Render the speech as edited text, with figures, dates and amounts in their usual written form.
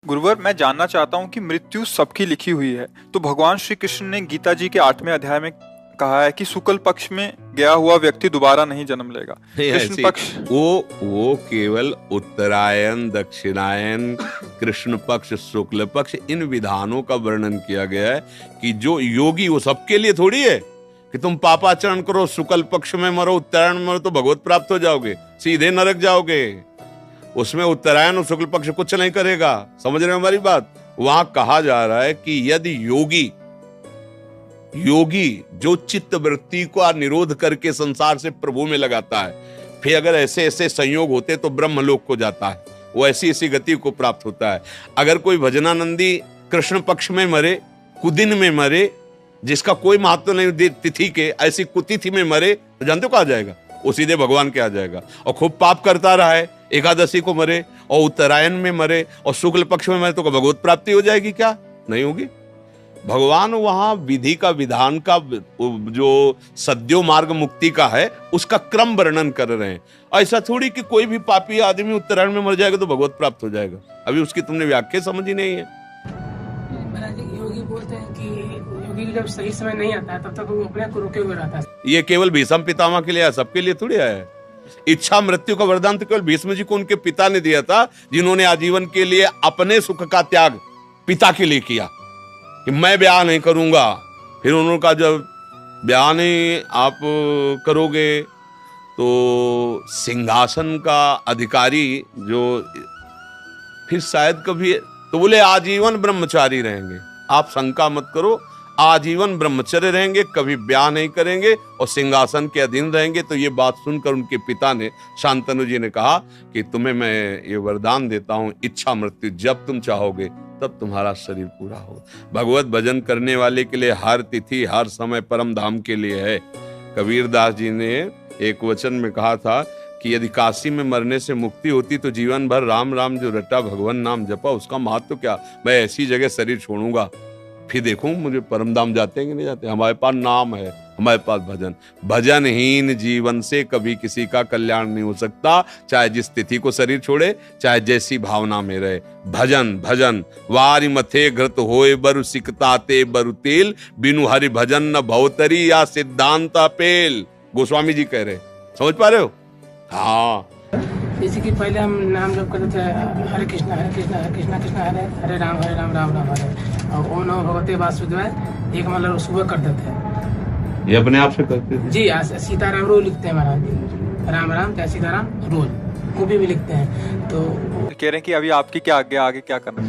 गुरुवर, मैं जानना चाहता हूँ कि मृत्यु सबकी लिखी हुई है, तो भगवान श्री कृष्ण ने गीता जी के 8वें अध्याय में कहा है कि शुक्ल पक्ष में गया हुआ व्यक्ति दोबारा नहीं जन्म लेगा। नहीं, कृष्ण ऐसी पक्ष वो केवल उत्तरायण, दक्षिणायन, कृष्ण पक्ष, शुक्ल पक्ष, इन विधानों का वर्णन किया गया है कि जो योगी, वो सबके लिए थोड़ी है कि तुम पापाचरण करो, शुक्ल पक्ष में मरो, उत्तरायण में मरो तो भगवत प्राप्त हो जाओगे, सीधे नरक जाओगे। उसमें उत्तरायण और शुक्ल पक्ष कुछ नहीं करेगा। समझ रहे हो हमारी बात? वहां कहा जा रहा है कि यदि योगी जो चित्त वृत्ति को निरोध करके संसार से प्रभु में लगाता है, फिर अगर ऐसे ऐसे संयोग होते तो ब्रह्मलोक को जाता है, वो ऐसी ऐसी गति को प्राप्त होता है। अगर कोई भजनानंदी कृष्ण पक्ष में मरे, कुदिन में मरे, जिसका कोई महत्व नहीं तिथि के, ऐसी कुतिथि में मरे तो जानते हो कहा जाएगा? वो सीधे भगवान के आ जाएगा। और खूब पाप करता रहा है, एकादशी को मरे और उत्तरायण में मरे और शुक्ल पक्ष में मरे तो भगवत प्राप्ति हो जाएगी? क्या नहीं होगी? भगवान वहां विधि का, विधान का, जो सद्यो मार्ग मुक्ति का है, उसका क्रम वर्णन कर रहे हैं। ऐसा थोड़ी कि कोई भी पापी आदमी उत्तरायण में मर जाएगा तो भगवत प्राप्त हो जाएगा। अभी उसकी तुमने व्याख्या समझी नहीं है। योगी बोलते हैं कि योगी जब सही समय नहीं आता है तब तक वो अपने को रोके हुए रहता है। ये केवल भीष्म पितामह के लिए है, सबके लिए थोड़ी है। इच्छा मृत्यु का वरदान तो केवल भीष्म जी को उनके पिता ने दिया था, जिन्होंने आजीवन के लिए अपने सुख का त्याग पिता के लिए किया कि मैं ब्याह नहीं करूंगा। फिर उन्होंने कहा जब ब्याह नहीं आप करोगे तो सिंहासन का अधिकारी जो फिर शायद कभी, तो बोले आजीवन ब्रह्मचारी रहेंगे। आप शंका मत करो, आजीवन ब्रह्मचर्य रहेंगे, कभी ब्याह नहीं करेंगे और सिंहासन के अधीन रहेंगे। तो ये बात सुनकर उनके पिता ने, शांतनु जी ने कहा कि तुम्हें मैं ये वरदान देता हूं, इच्छा मृत्यु जब तुम चाहोगे तब तुम्हारा शरीर पूरा हो। भगवत भजन करने वाले के लिए हर तिथि, हर समय परम धाम के लिए है। कबीर दास जी ने एक वचन में कहा था कि यदि काशी में मरने से मुक्ति होती तो जीवन भर राम राम जो रटा भगवान नाम जपा, उसका महत्व क्या? मैं ऐसी जगह शरीर छोड़ूंगा, फिर देखूं मुझे परम धाम जाते हैं कि नहीं जाते। हमारे पास नाम है, हमारे पास भजन। भजनहीन जीवन से कभी किसी का कल्याण नहीं हो सकता, चाहे जिस तिथि को शरीर छोड़े, चाहे जैसी भावना में रहे। भजन भजन वारी मथे घृत होए बरु सिकताते बरु तेल, बिनु हरि भजन न भवतरी या सिद्धांत पेल। गोस्वामी जी कह रहे, समझ पा रहे हो? हाँ, जैसे कि पहले हम नाम जप करते थे, हरे कृष्णा हरे कृष्णा हरे कृष्णा कृष्णा हरे हरे राम राम राम हरे, और ओम नमो भगवते वासुदेवाय एक मतलब सुबह करते थे। ये अपने आप से करते थे जी। सीताराम रोज लिखते हैं महाराज, राम राम क्या सीताराम रोज, वो भी लिखते हैं। तो कह रहे हैं कि अभी आपकी क्या आगे क्या करना है?